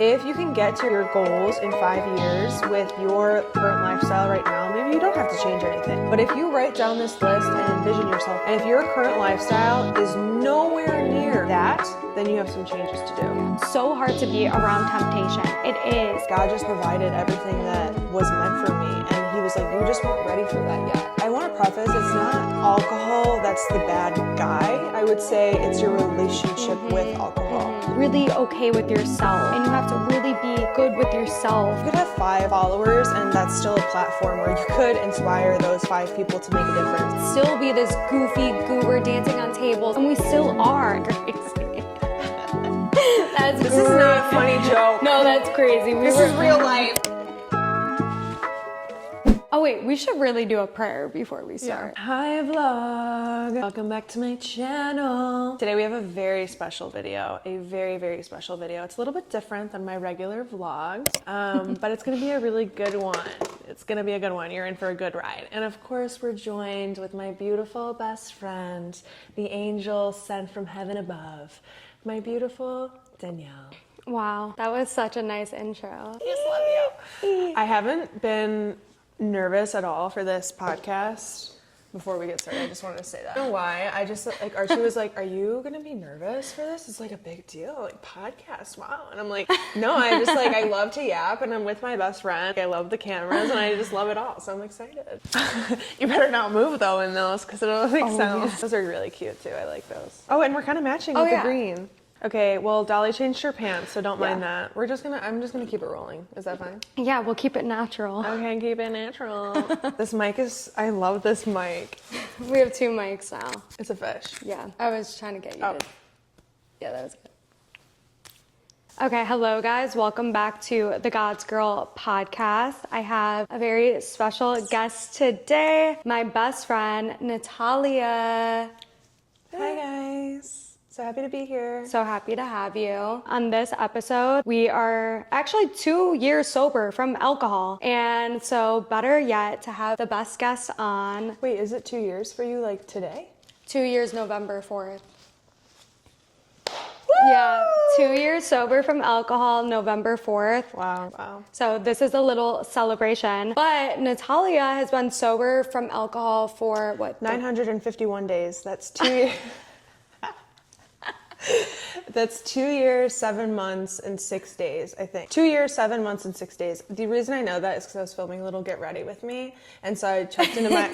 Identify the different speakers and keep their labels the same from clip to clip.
Speaker 1: If you can get to your goals in 5 years with your current lifestyle right now, maybe you don't have to change anything. But if you write down this list and envision yourself, and if your current lifestyle is nowhere near that, then you have some changes to do.
Speaker 2: It's so hard to be around temptation. It is.
Speaker 1: God just provided everything that was meant for me, and he was like, you just weren't ready for that yet. I want to preface, it's not alcohol that's the bad guy. I would say it's your relationship with alcohol.
Speaker 2: Really okay with yourself, and you have to really be good with yourself.
Speaker 1: You could have 5 followers, and that's still a platform where you could inspire those 5 people to make a difference.
Speaker 2: Still be this goofy goober dancing on tables, and we still are. That's
Speaker 1: This is not a funny joke.
Speaker 2: No, that's crazy.
Speaker 1: This is real life.
Speaker 2: Oh wait, we should really do a prayer before we start.
Speaker 1: Hi vlog, welcome back to my channel. Today we have a very special video, a very, very special video. It's a little bit different than my regular vlogs, but it's gonna be a really good one. It's gonna be a good one. You're in for a good ride. And of course we're joined with my beautiful best friend, the angel sent from heaven above, my beautiful Danielle.
Speaker 2: Wow, that was such a nice intro.
Speaker 1: I just love you. I haven't been nervous at all for this podcast. Before we get started, I just wanted to say that. I don't know why. I just, like, Archie was like, are you gonna be nervous for this? It's like a big deal, like podcast, wow. And I'm like, no, I just like, I love to yap and I'm with my best friend. I love the cameras and I just love it all, so I'm excited. You better not move though in those because it'll make sense. Yeah. Those are really cute too, I like those. Oh, and we're kind of matching with the green. Okay, well, Dolly changed her pants, so don't mind that. I'm just gonna keep it rolling. Is that fine?
Speaker 2: Yeah, we'll keep it natural.
Speaker 1: Okay, keep it natural. This mic I love this mic.
Speaker 2: We have 2 mics now.
Speaker 1: It's a fish.
Speaker 2: Yeah, I was trying to get you to. Yeah, that was good. Okay, hello guys. Welcome back to the God's Girl podcast. I have a very special guest today, my best friend, Natalia.
Speaker 1: Hi guys. So happy to be here.
Speaker 2: So happy to have you. On this episode, we are actually 2 years sober from alcohol. And so better yet to have the best guest on.
Speaker 1: Wait, is it 2 years for you, like today?
Speaker 2: 2 years, November 4th. Woo! Yeah, 2 years sober from alcohol, November 4th.
Speaker 1: Wow, wow.
Speaker 2: So this is a little celebration. But Natalia has been sober from alcohol for what?
Speaker 1: 951 days. That's 2 years. That's 2 years, 7 months, and 6 days, I think. 2 years, 7 months, and 6 days. The reason I know that is because I was filming a little Get Ready With Me, and so I checked into my...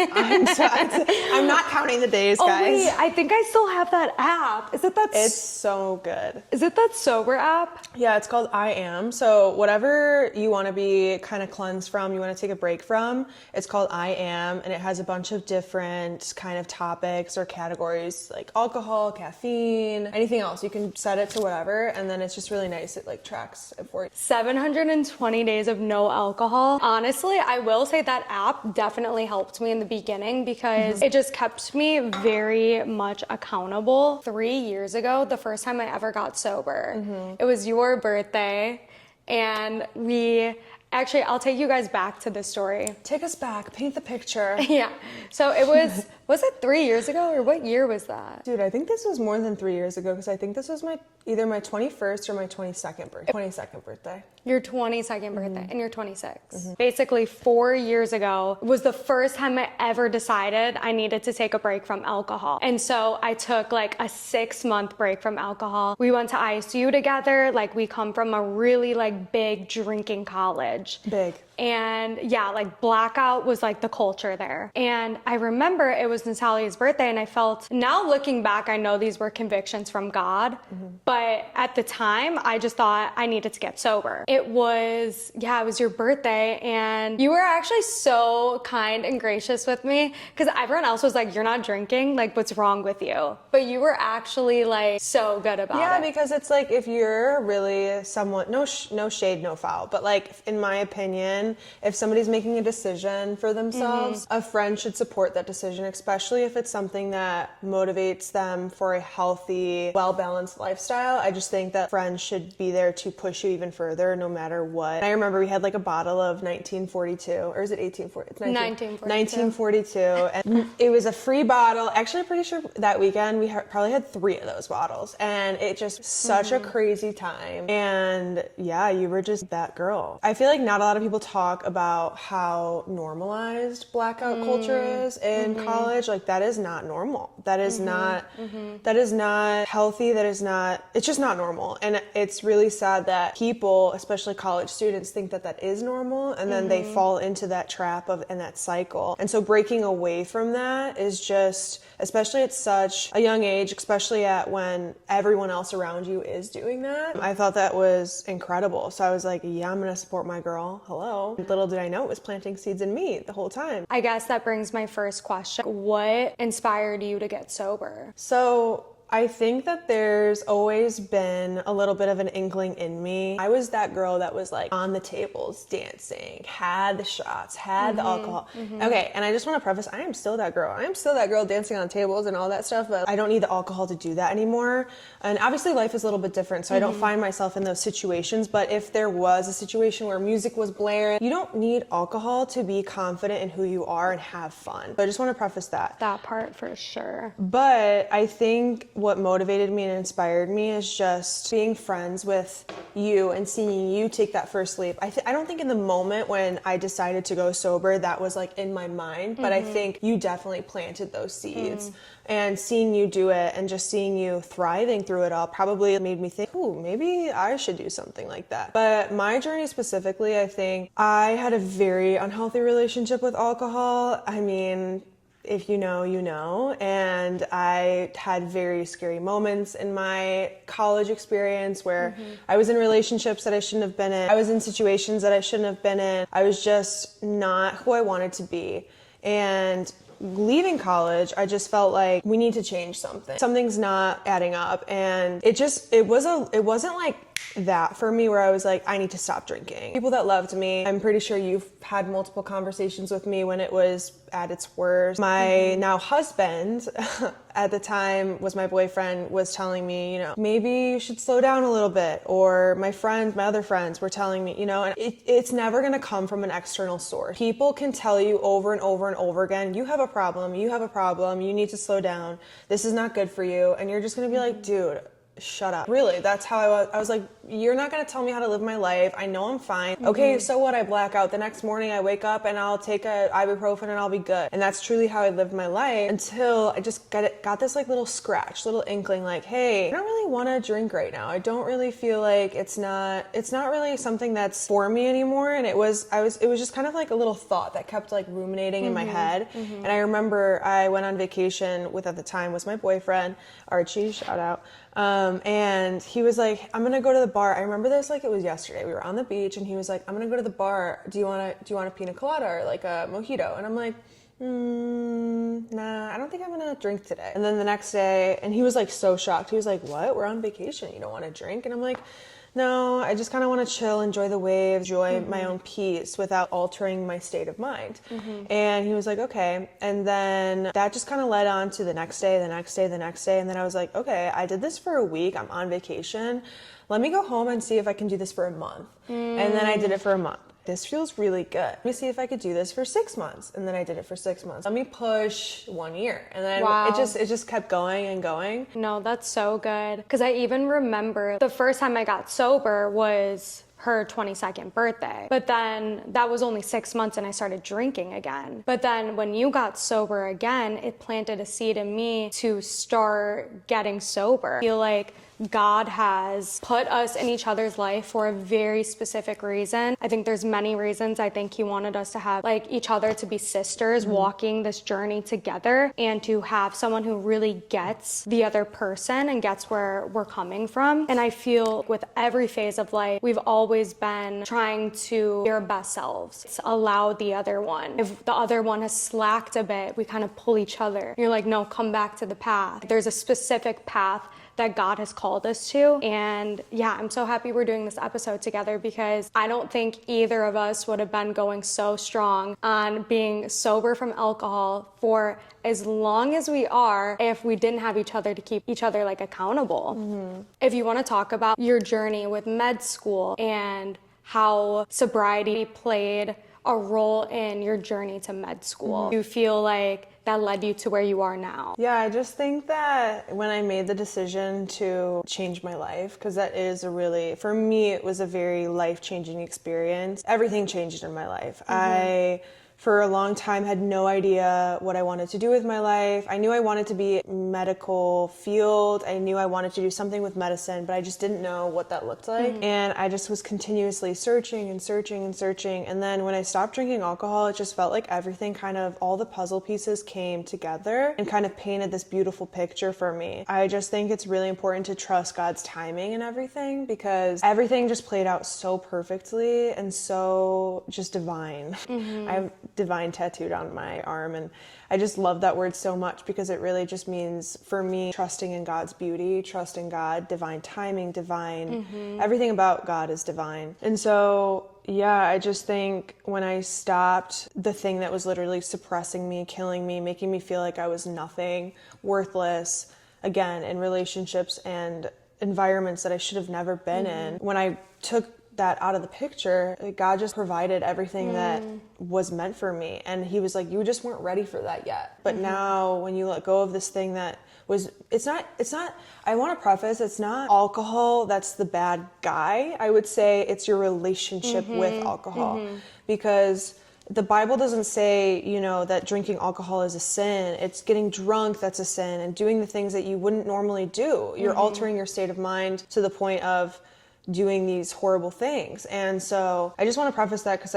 Speaker 1: I'm not counting the days, guys.
Speaker 2: Oh wait, I think I still have that app. Is it that...
Speaker 1: It's so good.
Speaker 2: Is it that sober app?
Speaker 1: Yeah, it's called I Am. So whatever you want to be kind of cleansed from, you want to take a break from, it's called I Am, and it has a bunch of different kind of topics or categories like alcohol, caffeine, anything else. You can set it to whatever, and then it's just really nice. It like tracks it for you.
Speaker 2: 720 days of no alcohol. Honestly, I will say that app definitely helped me in the beginning because it just kept me very much accountable. 3 years ago, the first time I ever got sober, it was your birthday, and actually, I'll take you guys back to this story.
Speaker 1: Take us back, paint the picture.
Speaker 2: Yeah, so it was it 3 years ago, or what year was that?
Speaker 1: Dude, I think this was more than 3 years ago because I think this was either my 21st or my 22nd birthday. 22nd birthday.
Speaker 2: Your 22nd birthday, and you're 26. Basically, 4 years ago was the first time I ever decided I needed to take a break from alcohol. And so I took like a 6-month break from alcohol. We went to ISU together. Like, we come from a really like big drinking college.
Speaker 1: Big.
Speaker 2: And yeah, like blackout was like the culture there. And I remember it was Natalia's birthday, and I felt, now looking back, I know these were convictions from God, but at the time I just thought I needed to get sober. It was your birthday, and you were actually so kind and gracious with me because everyone else was like, you're not drinking, like what's wrong with you? But you were actually like so good about it.
Speaker 1: Yeah, because it's like, if you're really someone, no shade, no foul, but like, in my opinion, if somebody's making a decision for themselves, a friend should support that decision, especially if it's something that motivates them for a healthy, well-balanced lifestyle. I just think that friends should be there to push you even further no matter what. I remember we had like a bottle of 1942, or is it 1840? It's 1942. And it was a free bottle. Actually, I'm pretty sure that weekend we probably had 3 of those bottles, and it just such a crazy time. And yeah, you were just that girl. I feel like not a lot of people talk about how normalized blackout culture is in college. Like, that is not normal. That is not healthy. It's just not normal. And it's really sad that people, especially college students, think that that is normal, and then they fall into that trap and that cycle. And so breaking away from that is just, especially at such a young age, especially at when everyone else around you is doing that. I thought that was incredible. So I was like, yeah, I'm gonna support my girl. Hello. Little did I know it was planting seeds in me the whole time.
Speaker 2: I guess that brings my first question. What inspired you to get sober?
Speaker 1: So I think that there's always been a little bit of an inkling in me. I was that girl that was like on the tables dancing, had the shots, had the alcohol. Okay, and I just want to preface, I am still that girl. I am still that girl dancing on tables and all that stuff, but I don't need the alcohol to do that anymore. And obviously life is a little bit different, so I don't find myself in those situations. But if there was a situation where music was blaring, you don't need alcohol to be confident in who you are and have fun. So I just want to preface that.
Speaker 2: That part for sure.
Speaker 1: But I think what motivated me and inspired me is just being friends with you and seeing you take that first leap. I don't think in the moment when I decided to go sober that was like in my mind, but I think you definitely planted those seeds. And seeing you do it and just seeing you thriving through it all probably made me think, ooh, maybe I should do something like that. But my journey specifically, I think I had a very unhealthy relationship with alcohol. I mean, if you know, you know. And I had very scary moments in my college experience where I was in relationships that I shouldn't have been in. I was in situations that I shouldn't have been in. I was just not who I wanted to be. And leaving college, I just felt like we need to change something. Something's not adding up. And it wasn't like that for me where I was like, I need to stop drinking. People that loved me, I'm pretty sure you've had multiple conversations with me when it was at its worst. My now husband at the time was my boyfriend, was telling me, you know, maybe you should slow down a little bit. Or my other friends were telling me, you know, and it's never gonna come from an external source. People can tell you over and over and over again, you have a problem, you need to slow down, this is not good for you. And you're just gonna be like, dude, shut up. Really, that's how I was. I was like, you're not gonna tell me how to live my life. I know I'm fine. Okay, so what? I black out. The next morning I wake up and I'll take a ibuprofen and I'll be good. And that's truly how I lived my life until I just got this like little inkling like, hey, I don't really want to drink right now. I don't really feel like it's not really something that's for me anymore. And it was just kind of like a little thought that kept like ruminating in my head. And I remember I went on vacation with, at the time, was my boyfriend, Archie, shout out. And he was like, I'm gonna go to the bar. I remember this like it was yesterday. We were on the beach and he was like, I'm gonna go to the bar. Do you want a pina colada or like a mojito? And I'm like, nah, I don't think I'm gonna drink today. And then the next day, and he was like so shocked. He was like, what? We're on vacation. You don't want to drink? And I'm like, no, I just kind of want to chill, enjoy the waves, enjoy my own peace without altering my state of mind. And he was like, okay. And then that just kind of led on to the next day. And then I was like, okay, I did this for a week. I'm on vacation. Let me go home and see if I can do this for a month. And then I did it for a month. This feels really good. Let me see if I could do this for 6 months. And then I did it for 6 months. Let me push 1 year. And then it just kept going and going.
Speaker 2: No, that's so good. Because I even remember the first time I got sober was her 22nd birthday. But then that was only 6 months and I started drinking again. But then when you got sober again, it planted a seed in me to start getting sober. I feel like God has put us in each other's life for a very specific reason. I think there's many reasons. I think he wanted us to have like each other, to be sisters walking this journey together, and to have someone who really gets the other person and gets where we're coming from. And I feel with every phase of life, we've always been trying to be our best selves. It's allow the other one. If the other one has slacked a bit, we kind of pull each other. You're like, no, come back to the path. There's a specific path that God has called us to. And yeah, I'm so happy we're doing this episode together, because I don't think either of us would have been going so strong on being sober from alcohol for as long as we are if we didn't have each other to keep each other like accountable. If you want to talk about your journey with med school and how sobriety played a role in your journey to med school, do you feel like that led you to where you are now?
Speaker 1: Yeah, I just think that when I made the decision to change my life, because that is for me, it was a very life-changing experience. Everything changed in my life. I, for a long time, had no idea what I wanted to do with my life. I knew I wanted to be medical field. I knew I wanted to do something with medicine, but I just didn't know what that looked like. And I just was continuously searching and searching and searching. And then when I stopped drinking alcohol, it just felt like everything all the puzzle pieces came together and kind of painted this beautiful picture for me. I just think it's really important to trust God's timing and everything, because everything just played out so perfectly and so just divine. I have divine tattooed on my arm, and I just love that word so much, because it really just means, for me, trusting in God's beauty, trusting God, divine timing, divine, everything about God is divine. And so, yeah, I just think when I stopped the thing that was literally suppressing me, killing me, making me feel like I was nothing, worthless, again, in relationships and environments that I should have never been in, when I took that out of the picture, God just provided everything that was meant for me. And he was like, you just weren't ready for that yet. But now when you let go of this thing that was, it's not, I want to preface, it's not alcohol that's the bad guy. I would say it's your relationship with alcohol, because the Bible doesn't say, that drinking alcohol is a sin. It's getting drunk that's a sin, and doing the things that you wouldn't normally do. You're altering your state of mind to the point of doing these horrible things. And so I just want to preface that, because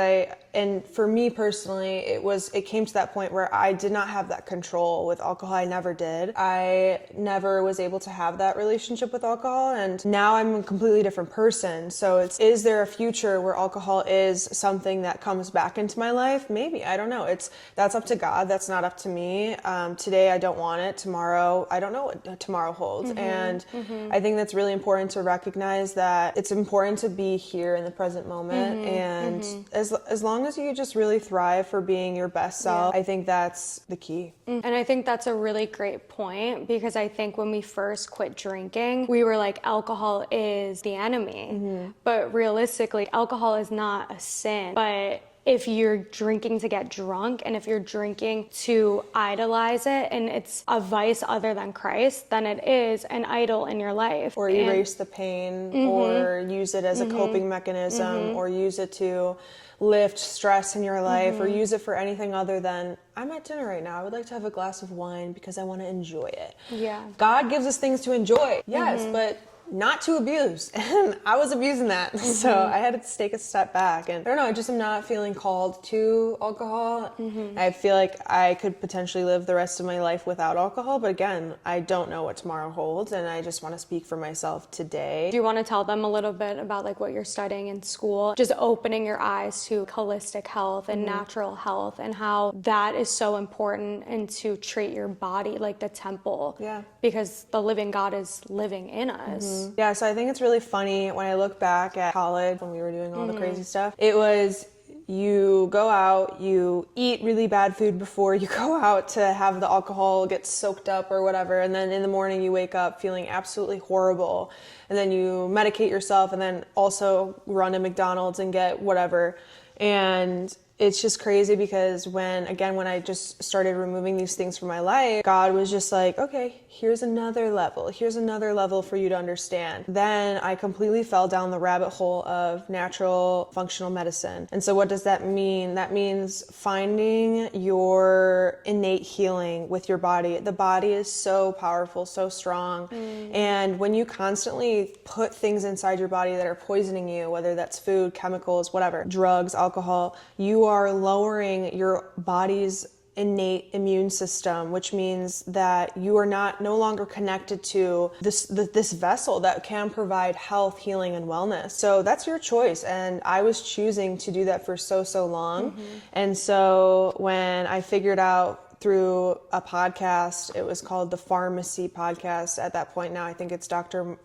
Speaker 1: and for me personally, it came to that point where I did not have that control with alcohol. I never did. I never was able to have that relationship with alcohol, and now I'm a completely different person. So is there a future where alcohol is something that comes back into my life? Maybe, I don't know. That's up to God. That's not up to me. Today I don't want it. Tomorrow, I don't know what tomorrow holds. And I think that's really important to recognize that it's important to be here in the present moment. And as long as you just really thrive for being your best self, I think that's the key.
Speaker 2: And I think that's a really great point, because I think when we first quit drinking, we were like, alcohol is the enemy. But realistically, alcohol is not a sin. But if you're drinking to get drunk, and if you're drinking to idolize it, and it's a vice other than Christ, then it is an idol in your life.
Speaker 1: Or erase the pain, or use it as a coping mechanism, or use it to lift stress in your life, or use it for anything other than, I'm at dinner right now, I would like to have a glass of wine because I want to enjoy it. Yeah. God gives us things to enjoy, yes, but not to abuse. And I was abusing that. So I had to take a step back. And I don't know, I just am not feeling called to alcohol. I feel like I could potentially live the rest of my life without alcohol. But again, I don't know what tomorrow holds. And I just want to speak for myself today.
Speaker 2: Do you want to tell them a little bit about like what you're studying in school? Just opening your eyes to holistic health and natural health, and how that is so important, and to treat your body like the temple. Yeah. Because the living God is living in us.
Speaker 1: Yeah, so I think it's really funny when I look back at college when we were doing all the crazy stuff. It was, you go out, you eat really bad food before you go out to have the alcohol get soaked up or whatever, and then in the morning you wake up feeling absolutely horrible, and then you medicate yourself, and then also run to McDonald's and get whatever. And it's just crazy, because when I just started removing these things from my life, God was just like, okay, here's another level for you to understand. Then I completely fell down the rabbit hole of natural functional medicine. And so what does that mean? That means finding your innate healing with your body. The body is so powerful, so strong. And when you constantly put things inside your body that are poisoning you, whether that's food, chemicals, whatever, drugs, alcohol, you are lowering your body's innate immune system, which means that you are no longer connected to this vessel that can provide health, healing, and wellness. So that's your choice. And I was choosing to do that for so long. And so when I figured out through a podcast. It was called the Pharmacy Podcast at that point. Now I think it's Dr.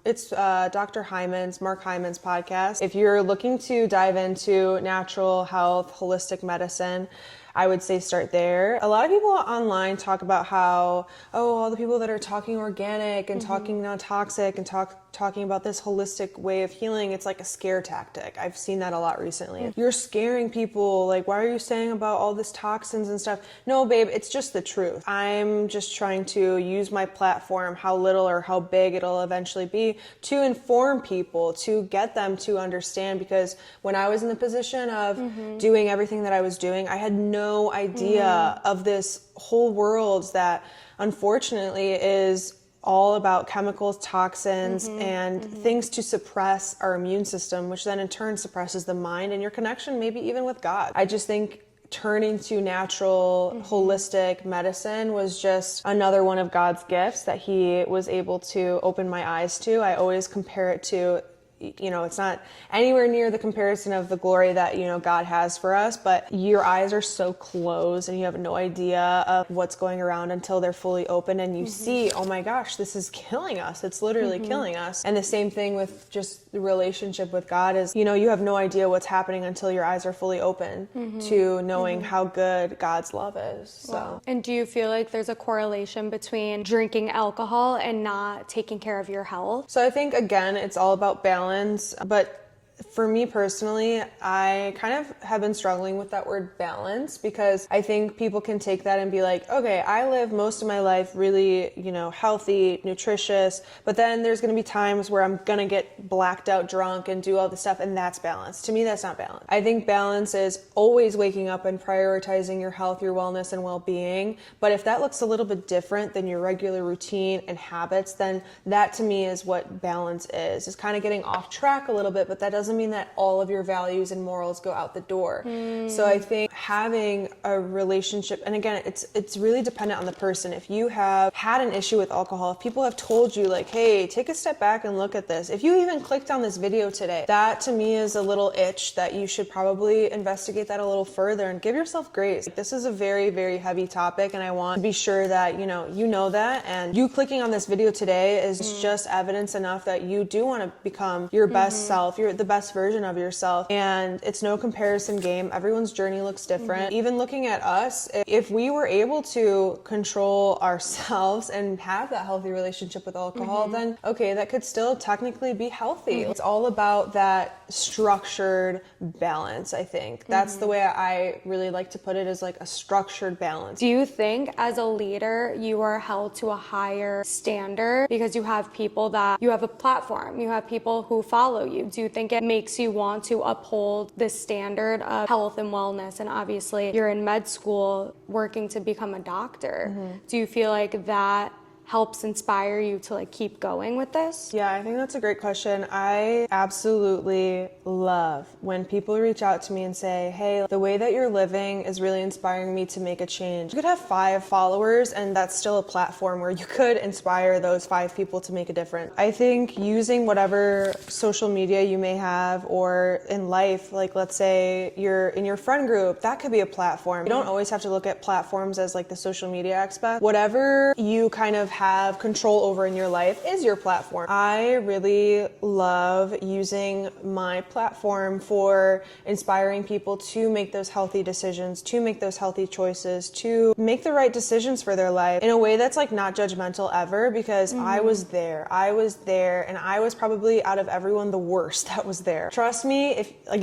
Speaker 1: Hyman's, Mark Hyman's podcast. If you're looking to dive into natural health, holistic medicine, I would say start there. A lot of people online talk about how, all the people that are talking organic and talking non-toxic and talking about this holistic way of healing, it's like a scare tactic. I've seen that a lot recently. You're scaring people. Like, why are you saying about all this toxins and stuff? No, babe, it's just the truth. I'm just trying to use my platform, how little or how big it'll eventually be, to inform people, to get them to understand. Because when I was in the position of doing everything that I was doing, I had no idea of this whole world that unfortunately is all about chemicals, toxins, and things to suppress our immune system, which then in turn suppresses the mind and your connection maybe even with God. I just think turning to natural, holistic medicine was just another one of God's gifts that he was able to open my eyes to. I always compare it to, it's not anywhere near the comparison of the glory that, God has for us, but your eyes are so closed and you have no idea of what's going around until they're fully open and you see, oh my gosh, this is killing us. It's literally killing us. And the same thing with just the relationship with God is, you have no idea what's happening until your eyes are fully open to knowing how good God's love is. So.
Speaker 2: Wow. And do you feel like there's a correlation between drinking alcohol and not taking care of your health?
Speaker 1: So I think, again, it's all about balance. But for me personally, I kind of have been struggling with that word balance because I think people can take that and be like, okay, I live most of my life really, healthy, nutritious, but then there's going to be times where I'm going to get blacked out drunk and do all this stuff, and that's balance. To me, that's not balance. I think balance is always waking up and prioritizing your health, your wellness, and well-being. But if that looks a little bit different than your regular routine and habits, then that to me is what balance is. It's kind of getting off track a little bit, but that doesn't mean that all of your values and morals go out the door. So I think having a relationship, and again, it's really dependent on the person. If you have had an issue with alcohol, if people have told you like, hey, take a step back and look at this. If you even clicked on this video today, that to me is a little itch that you should probably investigate that a little further and give yourself grace. This is a very, very heavy topic, and I want to be sure that you know that, and you clicking on this video today is just evidence enough that you do want to become your best self. You're the best version of yourself, and it's no comparison game. Everyone's journey looks different. Even looking at us, if we were able to control ourselves and have that healthy relationship with alcohol, then okay, that could still technically be healthy. It's all about that structured balance. I think that's the way I really like to put it, is like a structured balance.
Speaker 2: Do you think as a leader you are held to a higher standard because you have people that you have a platform, you have people who follow you? Do you think it makes you want to uphold this standard of health and wellness? And obviously you're in med school working to become a doctor. Do you feel like that helps inspire you to like keep going with this?
Speaker 1: Yeah, I think that's a great question. I absolutely love when people reach out to me and say, hey, the way that you're living is really inspiring me to make a change. You could have 5 followers and that's still a platform where you could inspire those 5 people to make a difference. I think using whatever social media you may have or in life, like let's say you're in your friend group, that could be a platform. You don't always have to look at platforms as like the social media aspect. Whatever you kind of have control over in your life is your platform. I really love using my platform for inspiring people to make those healthy decisions, to make those healthy choices, to make the right decisions for their life in a way that's like not judgmental ever, because I was there, and I was probably out of everyone the worst that was there. Trust me, if you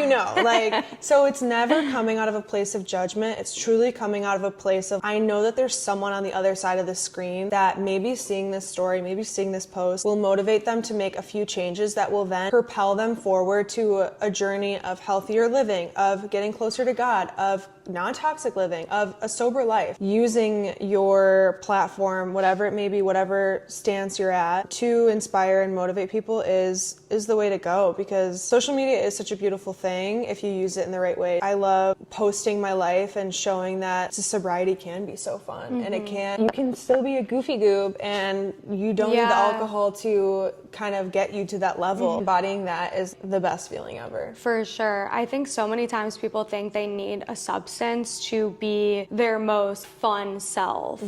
Speaker 1: know, like, so it's never coming out of a place of judgment. It's truly coming out of a place of, I know that there's someone on the other side of the screen that maybe seeing this story, maybe seeing this post will motivate them to make a few changes that will then propel them forward to a journey of healthier living, of getting closer to God, of non-toxic living, of a sober life. Using your platform, whatever it may be, whatever stance you're at, to inspire and motivate people is the way to go, because social media is such a beautiful thing if you use it in the right way. I love posting my life and showing that sobriety can be so fun, and you can still be a goofy goob, and you don't need the alcohol to kind of get you to that level. Embodying that is the best feeling ever.
Speaker 2: For sure. I think so many times people think they need a substance substance to be their most fun self.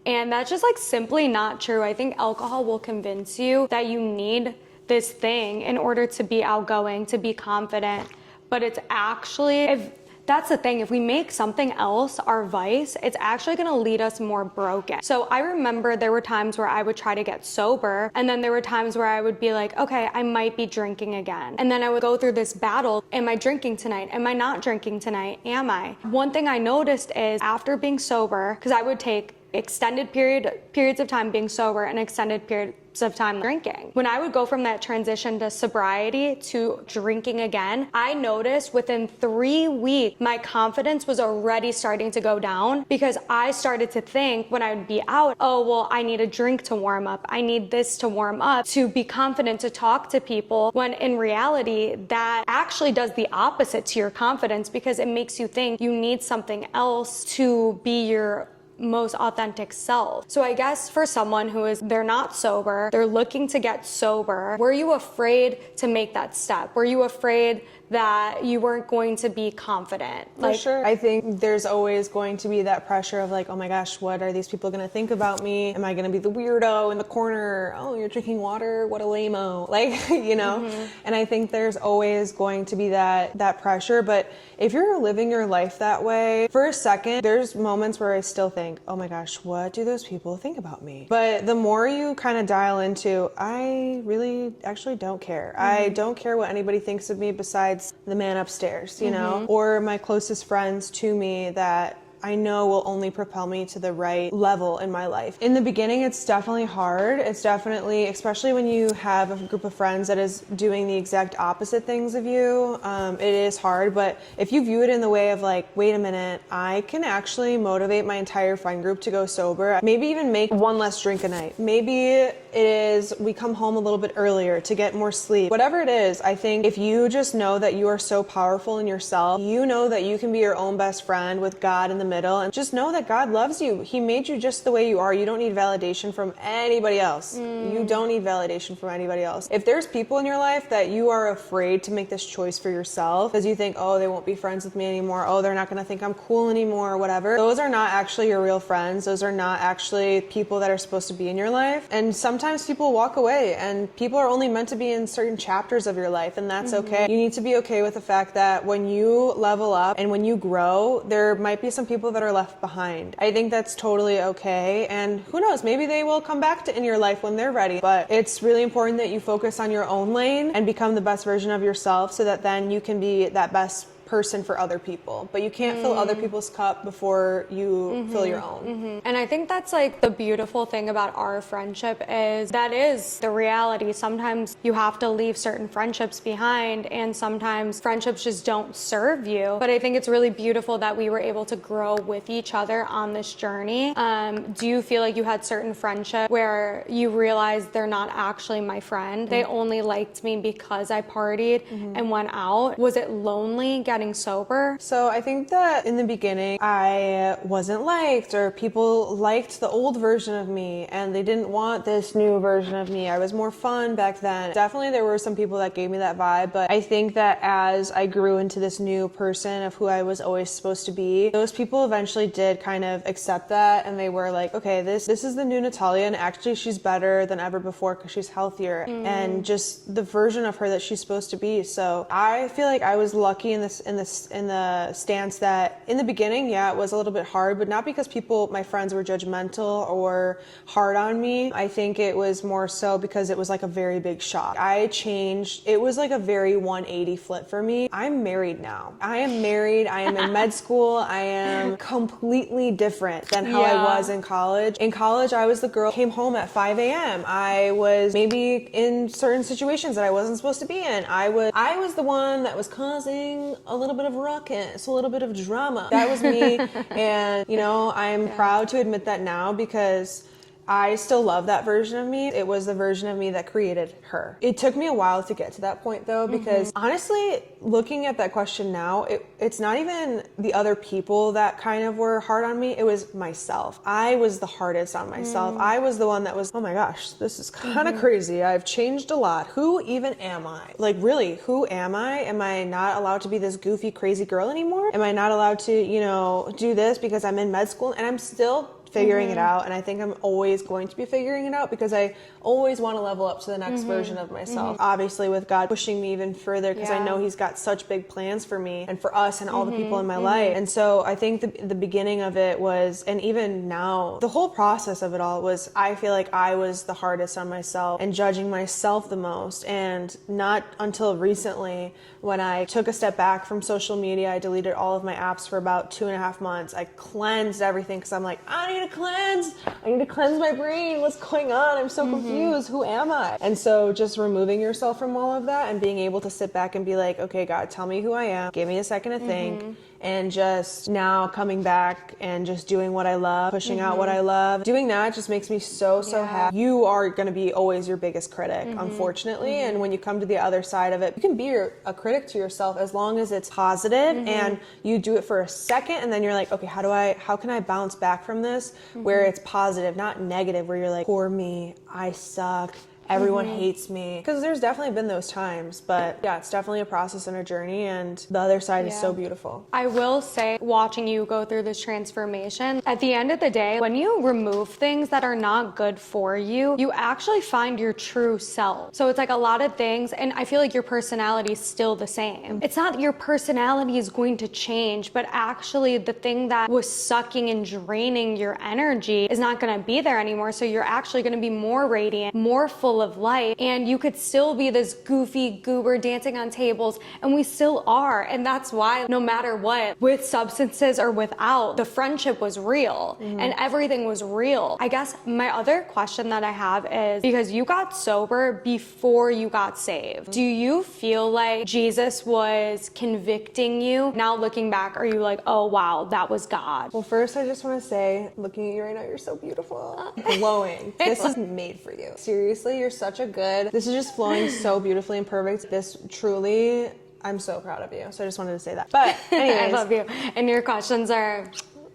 Speaker 2: And that's just like simply not true. I think alcohol will convince you that you need this thing in order to be outgoing, to be confident. But it's actually, if that's the thing, if we make something else our vice, it's actually gonna lead us more broken. So I remember there were times where I would try to get sober, and then there were times where I would be like, okay, I might be drinking again. And then I would go through this battle. Am I drinking tonight? Am I not drinking tonight? Am I? One thing I noticed is after being sober, because I would take extended periods of time being sober and extended periods of time drinking. When I would go from that transition to sobriety to drinking again, I noticed within 3 weeks, my confidence was already starting to go down because I started to think when I would be out, oh, well, I need a drink to warm up. I need this to warm up to be confident to talk to people, when in reality, that actually does the opposite to your confidence because it makes you think you need something else to be your most authentic self. So I guess for someone they're not sober, they're looking to get sober, were you afraid to make that step? Were you afraid that you weren't going to be confident?
Speaker 1: For sure. I think there's always going to be that pressure of like, oh my gosh, what are these people going to think about me? Am I going to be the weirdo in the corner? Oh, you're drinking water? What a lame-o. Like, you know? And I think there's always going to be that pressure. But if you're living your life that way, for a second, there's moments where I still think, oh my gosh, what do those people think about me? But the more you kind of dial into, I really actually don't care. I don't care what anybody thinks of me besides the man upstairs, you know, or my closest friends to me that I know will only propel me to the right level in my life. In the beginning, it's definitely hard. It's definitely, especially when you have a group of friends that is doing the exact opposite things of you, it is hard. But if you view it in the way of like, wait a minute, I can actually motivate my entire friend group to go sober. Maybe even make one less drink a night. Maybe it is we come home a little bit earlier to get more sleep. Whatever it is, I think if you just know that you are so powerful in yourself, you know that you can be your own best friend with God in the middle, and just know that God loves you. He made you just the way you are. You don't need validation from anybody else. You don't need validation from anybody else. If there's people in your life that you are afraid to make this choice for yourself because you think, oh, they won't be friends with me anymore, oh, they're not going to think I'm cool anymore, or whatever, those are not actually your real friends. Those are not actually people that are supposed to be in your life. And sometimes people walk away, and people are only meant to be in certain chapters of your life, and that's okay. You need to be okay with the fact that when you level up and when you grow, there might be some people that are left behind. I think that's totally okay, and who knows, maybe they will come back in your life when they're ready. But it's really important that you focus on your own lane and become the best version of yourself so that then you can be that best person for other people. But you can't fill other people's cup before you fill your own.
Speaker 2: And I think that's like the beautiful thing about our friendship is that is the reality. Sometimes you have to leave certain friendships behind, and sometimes friendships just don't serve you. But I think it's really beautiful that we were able to grow with each other on this journey. Do you feel like you had certain friendships where you realized they're not actually my friend? They only liked me because I partied and went out. Was it lonely getting sober?
Speaker 1: So I think that in the beginning I wasn't liked, or people liked the old version of me and they didn't want this new version of me. I was more fun back then. Definitely there were some people that gave me that vibe, but I think that as I grew into this new person of who I was always supposed to be, those people eventually did kind of accept that, and they were like, okay, this is the new Natalia, and actually she's better than ever before because she's healthier and just the version of her that she's supposed to be. So I feel like I was lucky in the stance that in the beginning, yeah, it was a little bit hard, but not because my friends were judgmental or hard on me. I think it was more so because it was like a very big shock. I changed. It was like a very 180 flip for me. I'm married now. I am married. I am in med school. I am completely different than how I was in college. In college, I was the girl who came home at 5 a.m. I was maybe in certain situations that I wasn't supposed to be in. I was the one that was causing a little bit of ruckus, a little bit of drama. That was me. And, you know, I'm proud to admit that now because I still love that version of me. It was the version of me that created her. It took me a while to get to that point though, because honestly, looking at that question now, it's not even the other people that kind of were hard on me. It was myself. I was the hardest on myself. I was the one that was, oh my gosh, this is kind of crazy. I've changed a lot. Who even am I? Like, really, who am I? Am I not allowed to be this goofy, crazy girl anymore? Am I not allowed to, you know, do this because I'm in med school? And I'm still figuring it out, and I think I'm always going to be figuring it out because I always want to level up to the next version of myself. Obviously with God pushing me even further, because I know he's got such big plans for me and for us and all the people in my life. And so I think the beginning of it was, and even now, the whole process of it all was, I feel like I was the hardest on myself and judging myself the most. And not until recently, when I took a step back from social media, I deleted all of my apps for about 2.5 months. I cleansed everything because I'm like, I need to cleanse my brain. What's going on? I'm so confused. Who am I? And so just removing yourself from all of that and being able to sit back and be like, okay, God, tell me who I am. Give me a second to think. And just now coming back and just doing what I love, pushing out what I love. Doing that just makes me so happy. You are going to be always your biggest critic, unfortunately. And when you come to the other side of it, you can be a critic to yourself as long as it's positive and you do it for a second and then you're like, okay, how can I bounce back from this where it's positive, not negative, where you're like, poor me, I suck. Everyone hates me. Because there's definitely been those times, but yeah, it's definitely a process and a journey, and the other side is so beautiful.
Speaker 2: I will say, watching you go through this transformation, at the end of the day, when you remove things that are not good for you, you actually find your true self. So it's like a lot of things, and I feel like your personality is still the same. It's not that your personality is going to change, but actually the thing that was sucking and draining your energy is not going to be there anymore. So you're actually going to be more radiant, more full of life, and you could still be this goofy goober dancing on tables, and we still are. And that's why no matter what, with substances or without, the friendship was real and everything was real. I guess my other question that I have is, because you got sober before you got saved, do you feel like Jesus was convicting you? Now looking back, are you like, oh wow, that was God?
Speaker 1: Well, first I just want to say, looking at you right now, you're so beautiful. Glowing. This is made for you. Seriously, you're such a good, this is just flowing so beautifully and perfect. This truly, I'm so proud of you. So I just wanted to say that. But anyways.
Speaker 2: I love you. And your questions are...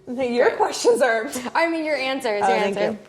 Speaker 1: Your questions are...
Speaker 2: I mean, your answers. Your
Speaker 1: thank
Speaker 2: answer.
Speaker 1: you.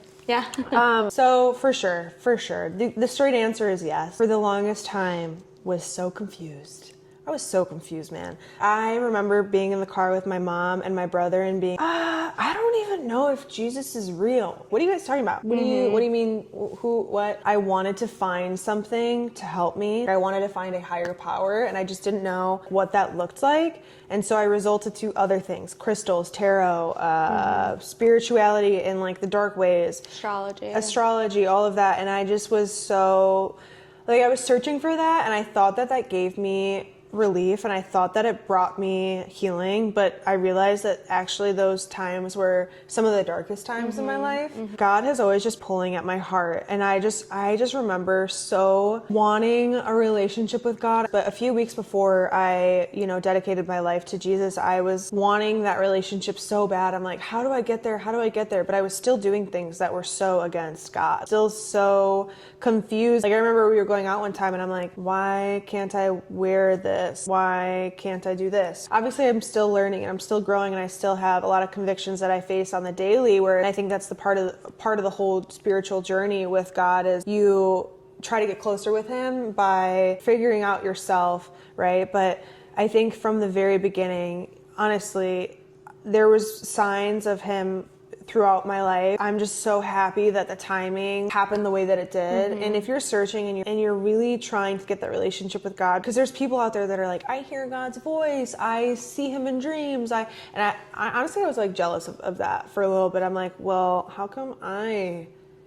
Speaker 2: Yeah.
Speaker 1: So for sure. The straight answer is yes. For the longest time, was so confused. I was so confused, man. I remember being in the car with my mom and my brother and being, I don't even know if Jesus is real. What are you guys talking about? What do you mean? Who, what? I wanted to find something to help me. I wanted to find a higher power, and I just didn't know what that looked like. And so I resulted to other things: crystals, tarot, spirituality in like the dark ways, astrology, all of that. And I just was so, like, I was searching for that, and I thought that gave me relief, and I thought that it brought me healing, but I realized that actually those times were some of the darkest times in my life. God has always just pulling at my heart, and I just remember so wanting a relationship with God. But a few weeks before I, dedicated my life to Jesus, I was wanting that relationship so bad. I'm like, how do I get there? But I was still doing things that were so against God, still so confused. Like, I remember we were going out one time and I'm like, why can't I wear this? Why can't I do this? Obviously, I'm still learning and I'm still growing, and I still have a lot of convictions that I face on the daily, where I think that's the part of the whole spiritual journey with God, is you try to get closer with him by figuring out yourself, right? But I think from the very beginning, honestly, there was signs of him throughout my life. I'm just so happy that the timing happened the way that it did. And if you're searching and you're really trying to get that relationship with God, because there's people out there that are like, I hear God's voice, I see him in dreams. I honestly, I was like jealous of that for a little bit. I'm like, well, how come I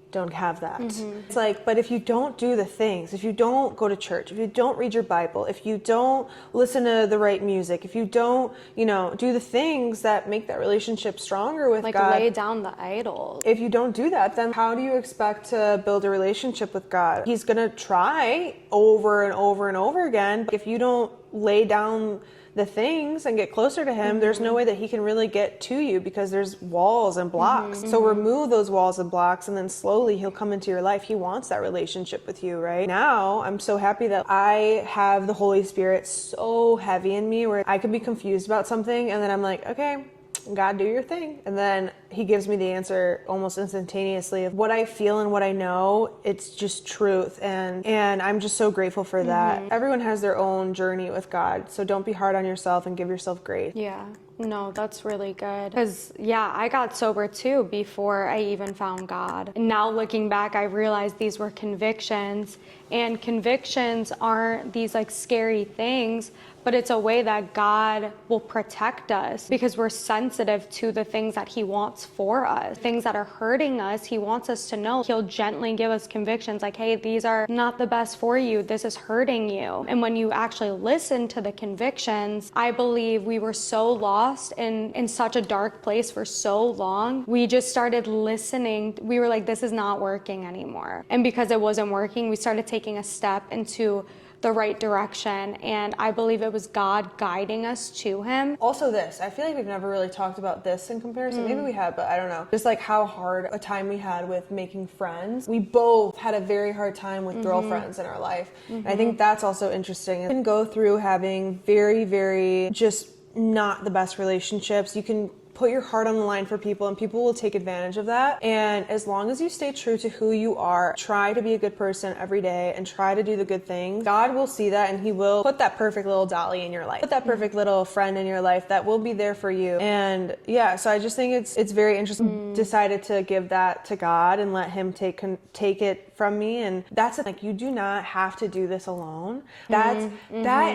Speaker 1: don't have that? It's like, but if you don't do the things, if you don't go to church, if you don't read your Bible, if you don't listen to the right music, if you don't, do the things that make that relationship stronger with God,
Speaker 2: like lay down the idols.
Speaker 1: If you don't do that, then how do you expect to build a relationship with God? He's gonna try over and over and over again. If you don't lay down the things and get closer to him, there's no way that he can really get to you because there's walls and blocks. So remove those walls and blocks, and then slowly he'll come into your life. He wants that relationship with you. Right now, I'm so happy that I have the Holy Spirit so heavy in me where I could be confused about something, and then I'm like, okay, God, do your thing. And then he gives me the answer almost instantaneously of what I feel and what I know. It's just truth. And I'm just so grateful for that. Everyone has their own journey with God. So don't be hard on yourself and give yourself grace.
Speaker 2: Yeah. No, that's really good. Because, yeah, I got sober too before I even found God. And now looking back, I realized these were convictions. And convictions aren't these like scary things, but it's a way that God will protect us because we're sensitive to the things that he wants for us. Things that are hurting us, he wants us to know. He'll gently give us convictions like, hey, these are not the best for you. This is hurting you. And when you actually listen to the convictions, I believe we were so lost in such a dark place for so long. We just started listening. We were like, this is not working anymore. And because it wasn't working, we started taking a step into the right direction, and I believe it was God guiding us to him.
Speaker 1: Also this, I feel like we've never really talked about this in comparison. Maybe we have, but I don't know. Just like how hard a time we had with making friends. We both had a very hard time with girlfriends in our life. And I think that's also interesting. You can go through having very, very just not the best relationships. You can put your heart on the line for people, and people will take advantage of that. And as long as you stay true to who you are, try to be a good person every day and try to do the good things, God will see that, and he will put that perfect little dolly in your life, put that perfect little friend in your life that will be there for you. And yeah, so I just think it's very interesting. Decided to give that to God and let him take it from me. And that's it. Like, you do not have to do this alone. That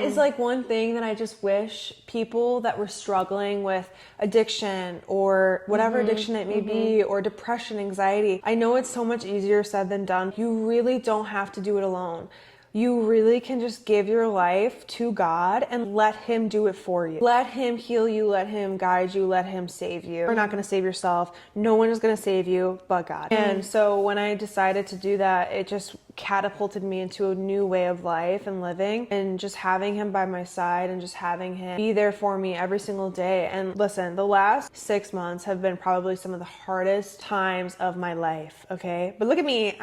Speaker 1: is like one thing that I just wish people that were struggling with addiction or whatever addiction it may be, or depression, anxiety. I know it's so much easier said than done. You really don't have to do it alone. You really can just give your life to God and let him do it for you. Let him heal you, let him guide you, let him save you. You're not going to save yourself. No one is going to save you but God. And so when I decided to do that, it just catapulted me into a new way of life and living, and just having him by my side and just having him be there for me every single day. And listen, the last 6 months have been probably some of the hardest times of my life, okay? But look at me,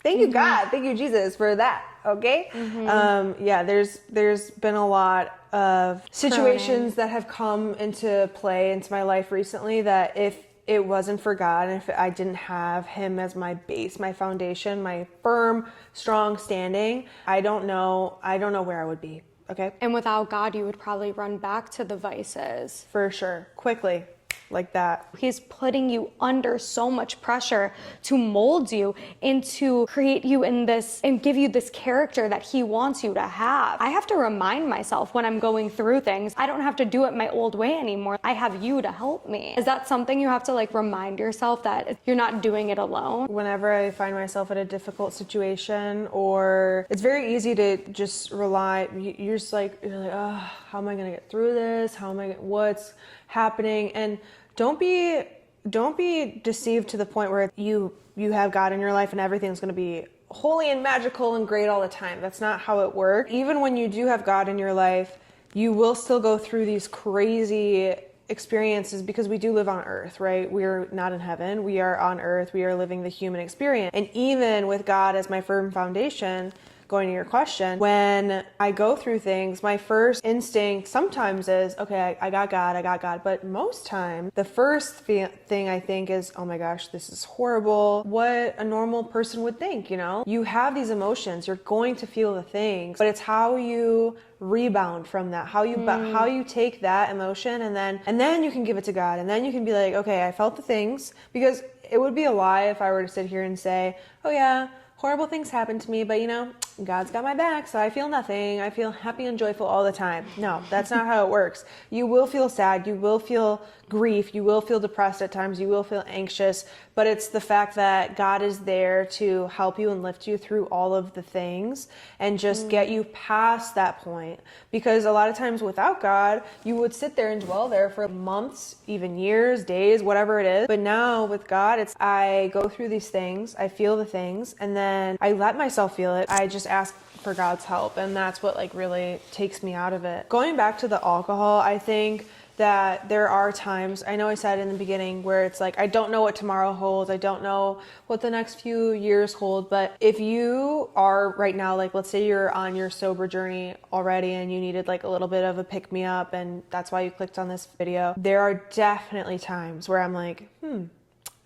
Speaker 1: thank you, God. Thank you, Jesus, for that. Okay. Yeah, there's been a lot of situations that have come into play into my life recently that if it wasn't for God, and if I didn't have him as my base, my foundation, my firm, strong standing, I don't know where I would be. Okay.
Speaker 2: And without God, you would probably run back to the vices.
Speaker 1: For sure. Quickly. Like that.
Speaker 2: He's putting you under so much pressure to mold you and to create you in this and give you this character that he wants you to have. I have to remind myself when I'm going through things, I don't have to do it my old way anymore. I have you to help me. Is that something you have to like remind yourself that you're not doing it alone?
Speaker 1: Whenever I find myself in a difficult situation, or it's very easy to just rely, you're like, oh, how am I going to get through this? What's happening? And don't be deceived to the point where you have God in your life and everything's going to be holy and magical and great all the time. That's not how it works. Even when you do have God in your life, you will still go through these crazy experiences because we do live on earth, right? We're not in heaven. We are on earth. We are living the human experience. And even with God as my firm foundation, going to your question, when I go through things, my first instinct sometimes is, okay, I got God. But most time, the first thing I think is, oh my gosh, this is horrible. What a normal person would think, you know? You have these emotions, you're going to feel the things, but it's how you rebound from that, how you take that emotion and then you can give it to God, and then you can be like, okay, I felt the things, because it would be a lie if I were to sit here and say, oh yeah, horrible things happen to me, but you know, God's got my back, so I feel nothing. I feel happy and joyful all the time. No, that's not how it works. You will feel sad. You will feel grief. You will feel depressed at times. You will feel anxious, but it's the fact that God is there to help you and lift you through all of the things and just get you past that point. Because a lot of times without God, you would sit there and dwell there for months, even years, days, whatever it is. But now with God, I go through these things, I feel the things, and then I let myself feel it. I just ask for God's help. And that's what like really takes me out of it. Going back to the alcohol, I think that there are times, I know I said in the beginning, where it's like, I don't know what tomorrow holds. I don't know what the next few years hold. But if you are right now, like, let's say you're on your sober journey already and you needed like a little bit of a pick me up, and that's why you clicked on this video. There are definitely times where I'm like,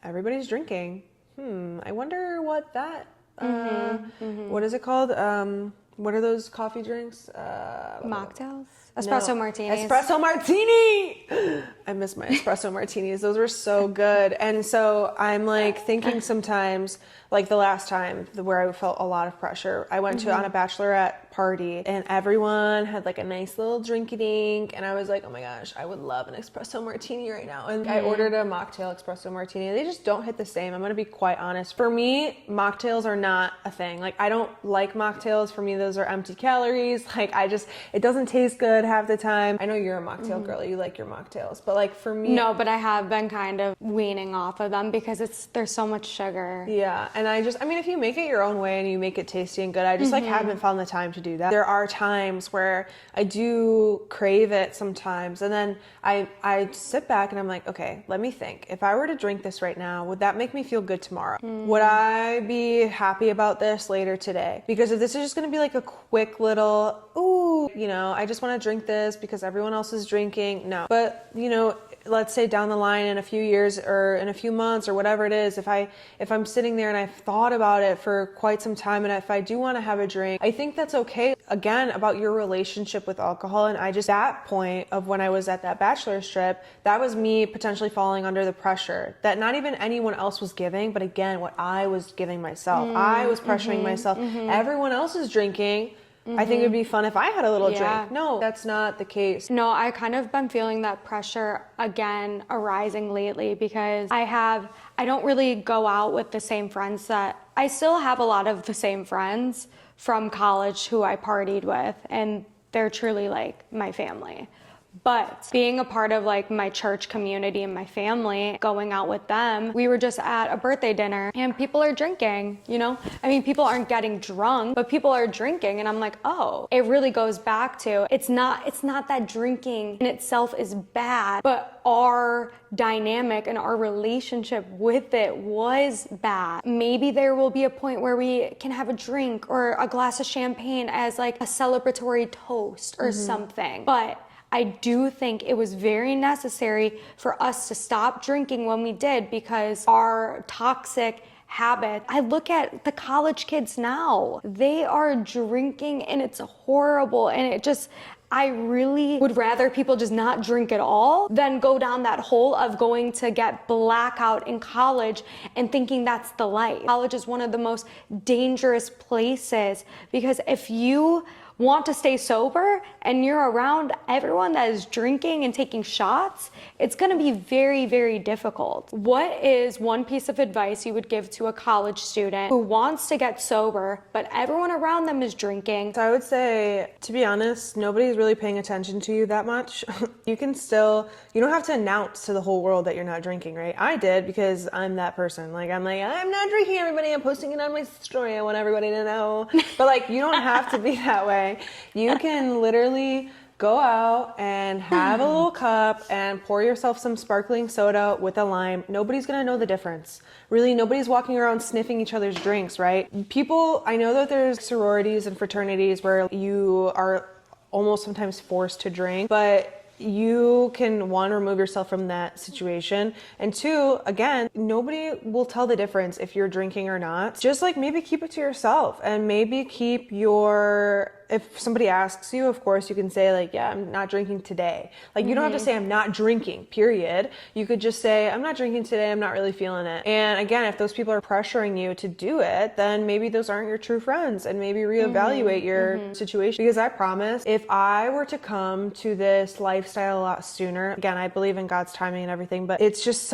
Speaker 1: everybody's drinking. I wonder what that, what is it called? What are those coffee drinks?
Speaker 2: Mocktails? Espresso martinis.
Speaker 1: Espresso martini! I miss my espresso martinis. Those were so good. And so I'm like thinking sometimes, like the last time where I felt a lot of pressure, I went to on a bachelorette party and everyone had like a nice little drinky dink. And I was like, oh my gosh, I would love an espresso martini right now. And I ordered a mocktail espresso martini. They just don't hit the same. I'm going to be quite honest. For me, mocktails are not a thing. Like, I don't like mocktails. For me, those are empty calories. Like, it doesn't taste good half the time. I know you're a mocktail girl. You like your mocktails. But like for me...
Speaker 2: No, but I have been kind of weaning off of them because there's so much sugar.
Speaker 1: Yeah. And I mean, if you make it your own way and you make it tasty and good, I just like haven't found the time to do that. There are times where I do crave it sometimes. And then I sit back and I'm like, okay, let me think. If I were to drink this right now, would that make me feel good tomorrow? Would I be happy about this later today? Because if this is just going to be like a quick little, ooh, you know, I just want to drink this because everyone else is drinking. No. But, you know, let's say down the line in a few years or in a few months or whatever it is, if I'm sitting there and I've thought about it for quite some time, and if I do want to have a drink, I think that's okay. Again, about your relationship with alcohol. And that point of when I was at that bachelor's trip, that was me potentially falling under the pressure that not even anyone else was giving, but again, what I was giving myself. I was pressuring myself. Everyone else is drinking. I think it would be fun if I had a little drink. No, that's not the case.
Speaker 2: No, I kind of been feeling that pressure again arising lately because I don't really go out with the same friends I still have a lot of the same friends from college who I partied with, and they're truly like my family. But being a part of like my church community and my family, going out with them, we were just at a birthday dinner and people are drinking, you know? I mean, people aren't getting drunk, but people are drinking. And I'm like, oh, it really goes back to, it's not that drinking in itself is bad, but our dynamic and our relationship with it was bad. Maybe there will be a point where we can have a drink or a glass of champagne as like a celebratory toast or something. But I do think it was very necessary for us to stop drinking when we did because our toxic habit. I look at the college kids now. They are drinking and it's horrible, and I really would rather people just not drink at all than go down that hole of going to get blackout in college and thinking that's the life. College is one of the most dangerous places because if you want to stay sober and you're around everyone that is drinking and taking shots, it's going to be very, very difficult. What is one piece of advice you would give to a college student who wants to get sober, but everyone around them is drinking?
Speaker 1: So I would say, to be honest, nobody's really paying attention to you that much. You don't have to announce to the whole world that you're not drinking, right? I did because I'm that person. Like, I'm not drinking, everybody. I'm posting it on my story. I want everybody to know. But like, you don't have to be that way. You can literally go out and have a little cup and pour yourself some sparkling soda with a lime. Nobody's gonna know the difference. Really, nobody's walking around sniffing each other's drinks, right? I know that there's sororities and fraternities where you are almost sometimes forced to drink, but you can, one, remove yourself from that situation, and two, again, nobody will tell the difference if you're drinking or not. Just like maybe keep it to yourself, and maybe keep if somebody asks you, of course, you can say like, yeah, I'm not drinking today. Like, you don't have to say I'm not drinking, period. You could just say, I'm not drinking today, I'm not really feeling it. And again, if those people are pressuring you to do it, then maybe those aren't your true friends, and maybe reevaluate your situation. Because I promise, if I were to come to this lifestyle a lot sooner, again, I believe in God's timing and everything, but it's just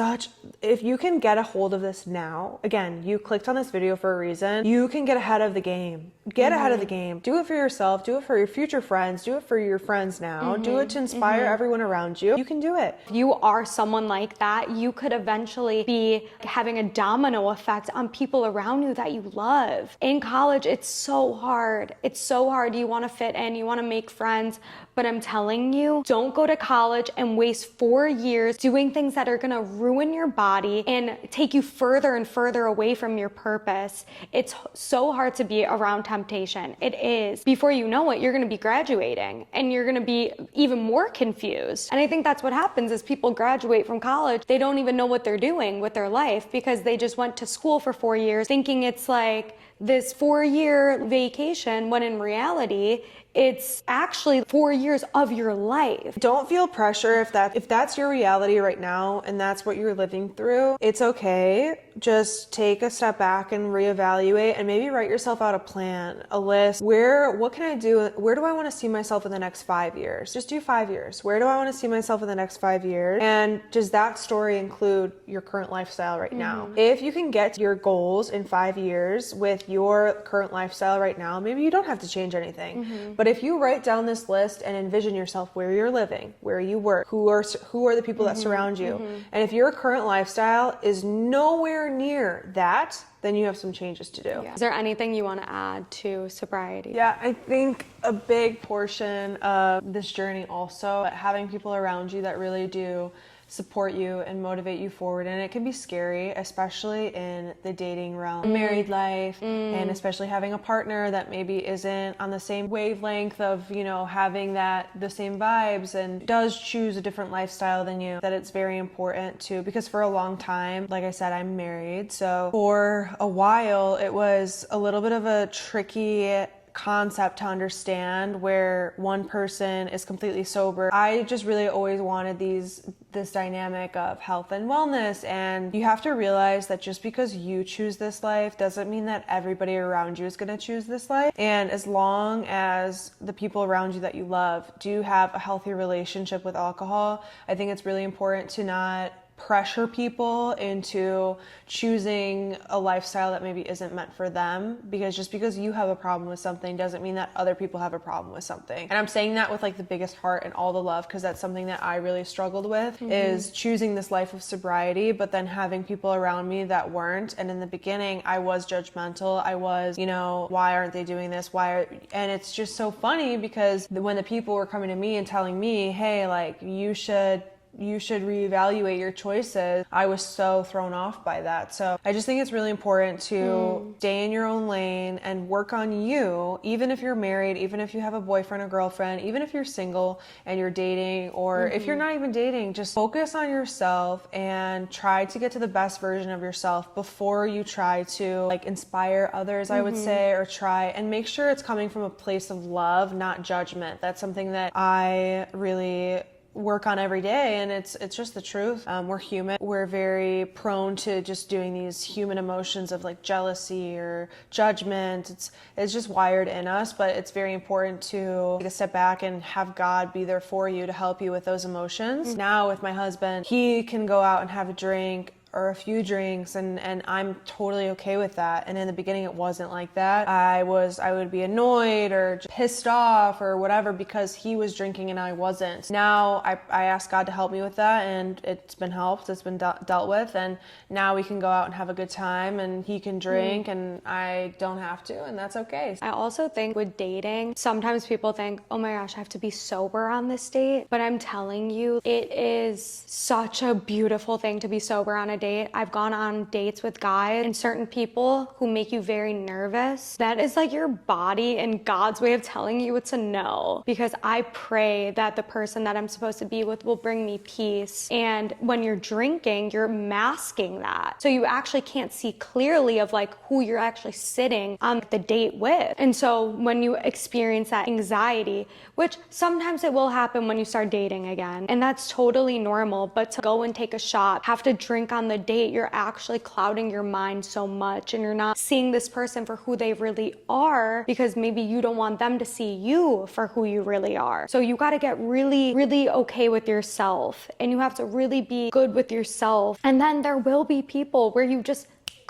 Speaker 1: if you can get a hold of this now, again, you clicked on this video for a reason, you can get ahead of the game. Get ahead of the game. Do it for yourself. yourself, do it for your future friends, do it for your friends now, do it to inspire everyone around you. You can do it.
Speaker 2: If you are someone like that, you could eventually be having a domino effect on people around you that you love. In college, it's so hard. It's so hard. You want to fit in, you want to make friends, but I'm telling you, don't go to college and waste 4 years doing things that are going to ruin your body and take you further and further away from your purpose. It's so hard to be around temptation. It is. Before you know it, you're going to be graduating and you're going to be even more confused. And I think that's what happens is people graduate from college. They don't even know what they're doing with their life because they just went to school for 4 years thinking it's like this 4-year vacation, when in reality, it's actually 4 years of your life.
Speaker 1: Don't feel pressure if that's your reality right now and that's what you're living through. It's okay. Just take a step back and reevaluate and maybe write yourself out a plan, a list. What can I do? Where do I want to see myself in the next 5 years? Just do 5 years. Where do I want to see myself in the next 5 years? And does that story include your current lifestyle right now? If you can get your goals in 5 years with your current lifestyle right now, maybe you don't have to change anything. But if you write down this list and envision yourself where you're living, where you work, who are the people that surround you, and if your current lifestyle is nowhere near that, then you have some changes to do.
Speaker 2: Yeah. Is there anything you want to add to sobriety?
Speaker 1: Yeah, I think a big portion of this journey also, having people around you that really do support you and motivate you forward. And it can be scary, especially in the dating realm, married life, and especially having a partner that maybe isn't on the same wavelength of, having the same vibes and does choose a different lifestyle than you, that it's very important to, because for a long time, like I said, I'm married. So for a while, it was a little bit of a tricky concept to understand where one person is completely sober. I just really always wanted this dynamic of health and wellness, and you have to realize that just because you choose this life doesn't mean that everybody around you is going to choose this life. And as long as the people around you that you love do have a healthy relationship with alcohol, I think it's really important to not pressure people into choosing a lifestyle that maybe isn't meant for them, because just because you have a problem with something doesn't mean that other people have a problem with something. And I'm saying that with like the biggest heart and all the love, because that's something that I really struggled with, is choosing this life of sobriety, but then having people around me that weren't. And in the beginning, I was judgmental. I was, why aren't they doing this? And it's just so funny because when the people were coming to me and telling me, hey, like you should reevaluate your choices, I was so thrown off by that. So I just think it's really important to stay in your own lane and work on you, even if you're married, even if you have a boyfriend or girlfriend, even if you're single and you're dating, or if you're not even dating, just focus on yourself and try to get to the best version of yourself before you try to like inspire others, I would say, or try and make sure it's coming from a place of love, not judgment. That's something that I really work on every day, and it's just the truth. We're human. We're very prone to just doing these human emotions of like jealousy or judgment. It's just wired in us, but it's very important to take a step back and have God be there for you to help you with those emotions. Now with my husband, he can go out and have a drink or a few drinks, and I'm totally okay with that. And in the beginning it wasn't like that. I would be annoyed or just pissed off or whatever because he was drinking and I wasn't. Now I ask God to help me with that, and it's been helped, it's been dealt with, and now we can go out and have a good time and he can drink and I don't have to, and that's okay.
Speaker 2: I also think with dating, sometimes people think, oh my gosh, I have to be sober on this date, but I'm telling you, it is such a beautiful thing to be sober on a date. I've gone on dates with guys and certain people who make you very nervous. That is like your body and God's way of telling you it's a no, because I pray that the person that I'm supposed to be with will bring me peace. And when you're drinking, you're masking that. So you actually can't see clearly of like who you're actually sitting on the date with. And so when you experience that anxiety, which sometimes it will happen when you start dating again, and that's totally normal, but to go and take a shot, have to drink on the date, you're actually clouding your mind so much, and you're not seeing this person for who they really are, because maybe you don't want them to see you for who you really are. So you got to get really, really okay with yourself, and you have to really be good with yourself. And then there will be people where you just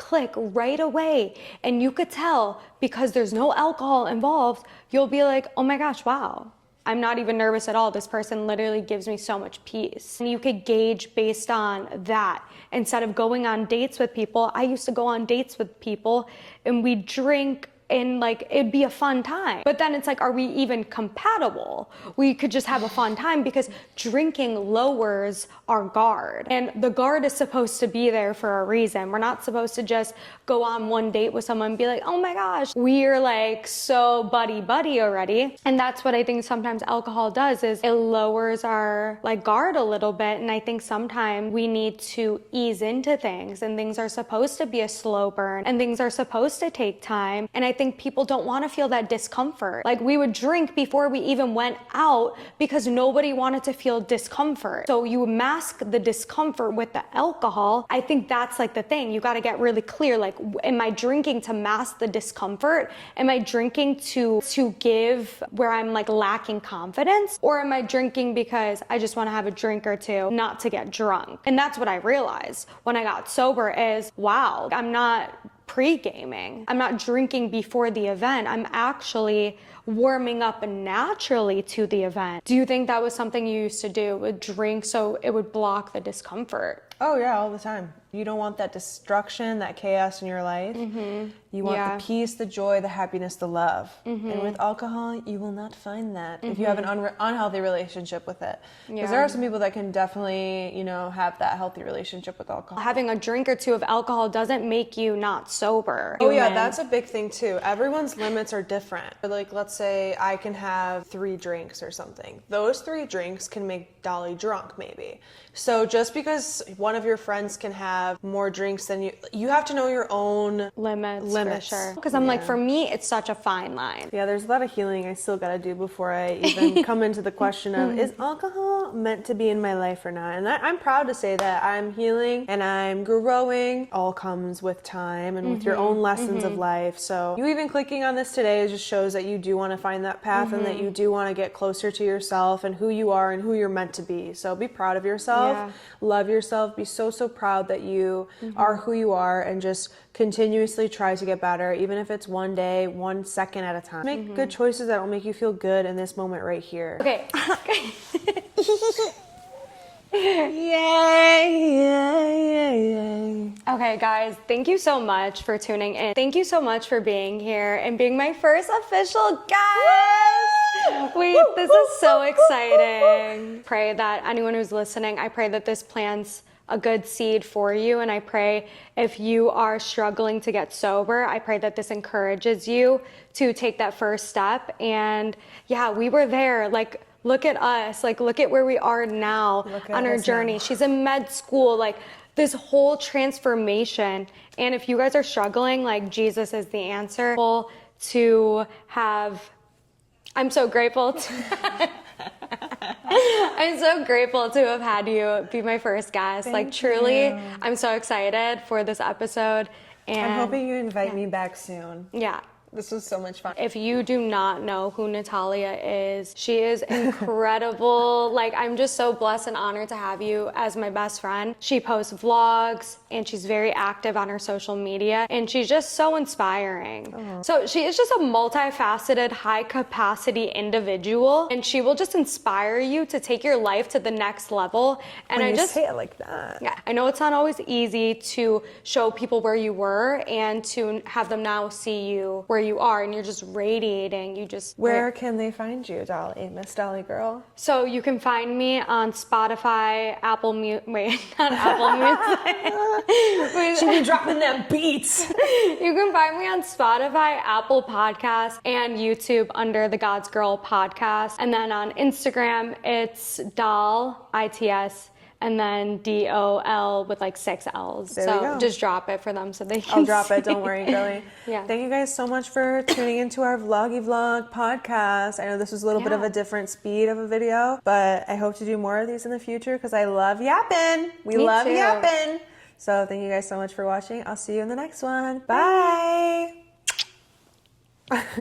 Speaker 2: click right away. And you could tell, because there's no alcohol involved, you'll be like, oh my gosh, wow. I'm not even nervous at all. This person literally gives me so much peace. And you could gauge based on that. Instead of going on dates with people, I used to go on dates with people and we drink and like it'd be a fun time. But then it's like, are we even compatible? We could just have a fun time because drinking lowers our guard. And the guard is supposed to be there for a reason. We're not supposed to just go on one date with someone and be like, oh my gosh, we're like so buddy already. And that's what I think sometimes alcohol does, is it lowers our like guard a little bit. And I think sometimes we need to ease into things, and things are supposed to be a slow burn, and things are supposed to take time. And I think people don't want to feel that discomfort. Like, we would drink before we even went out because nobody wanted to feel discomfort. So you mask the discomfort with the alcohol. I think that's like the thing. You got to get really clear. Like, am I drinking to mask the discomfort? Am I drinking to give where I'm like lacking confidence? Or am I drinking because I just want to have a drink or two, not to get drunk? And that's what I realized when I got sober is, wow, I'm not pre-gaming. I'm not drinking before the event. I'm actually warming up naturally to the event. Do you think that was something you used to do, would drink so it would block the discomfort?
Speaker 1: Oh yeah, all the time. You don't want that destruction, that chaos in your life. You want the peace, the joy, the happiness, the love. And with alcohol, you will not find that if you have an unhealthy relationship with it. Because there are some people that can definitely, you know, have that healthy relationship with alcohol.
Speaker 2: Having a drink or two of alcohol doesn't make you not sober.
Speaker 1: Oh yeah, that's a big thing too. Everyone's limits are different. But like, let's say I can have 3 drinks or something. Those 3 drinks can make Dolly drunk maybe. So just because one of your friends can have more drinks than you have to know your own
Speaker 2: limits. For sure. Because I'm like, for me, it's such a fine line.
Speaker 1: Yeah, there's a lot of healing I still gotta do before I even come into the question of, is alcohol meant to be in my life or not? And I'm proud to say that I'm healing and I'm growing. All comes with time and with your own lessons of life. So you even clicking on this today just shows that you do want to find that path and that you do want to get closer to yourself and who you are and who you're meant to be. So be proud of yourself, love yourself, be so proud that you are who you are, and just continuously try to get better, even if it's one day, 1 second at a time. Make good choices that will make you feel good in this moment right here.
Speaker 2: Okay.
Speaker 1: Yay.
Speaker 2: Okay, guys, thank you so much for tuning in. Thank you so much for being here and being my first official guest. This is so exciting. Pray that anyone who's listening, I pray that this plants a good seed for you. And I pray if you are struggling to get sober, I pray that this encourages you to take that first step. And yeah, we were there. Like, look at us. Like, look at where we are now on our journey. She's in med school. Like, this whole transformation. And if you guys are struggling, like, Jesus is the answer. To have, I'm so grateful to I'm so grateful to have had you be my first guest.
Speaker 1: Thank
Speaker 2: truly,
Speaker 1: you.
Speaker 2: I'm so excited for this episode. And
Speaker 1: I'm hoping you invite me back soon.
Speaker 2: Yeah.
Speaker 1: This was so much fun.
Speaker 2: If you do not know who Natalia is, she is incredible. Like, I'm just so blessed and honored to have you as my best friend. She posts vlogs and she's very active on her social media, and she's just so inspiring. So she is just a multifaceted, high capacity individual, and she will just inspire you to take your life to the next level. And
Speaker 1: When you say it like that.
Speaker 2: Yeah, I know it's not always easy to show people where you were and to have them now see you where you are, and you're just radiating.
Speaker 1: Where can they find you, Dolly, Miss Dolly Girl?
Speaker 2: So you can find me on Spotify, Apple Music. Wait, not Apple Music.
Speaker 1: She be dropping them beats.
Speaker 2: You can find me on Spotify, Apple Podcasts, and YouTube under the God's Girl Podcast. And then on Instagram, it's doll, ITS, and then DOL with like 6 L's.
Speaker 1: There we go.
Speaker 2: Just drop it for them so they can
Speaker 1: I'll drop
Speaker 2: see.
Speaker 1: it, don't worry, girlie.
Speaker 2: Yeah.
Speaker 1: Thank you guys so much for tuning into our vloggy vlog podcast. I know this was a little bit of a different speed of a video, but I hope to do more of these in the future because I love yapping. We love yapping. So thank you guys so much for watching. I'll see you in the next one. Bye.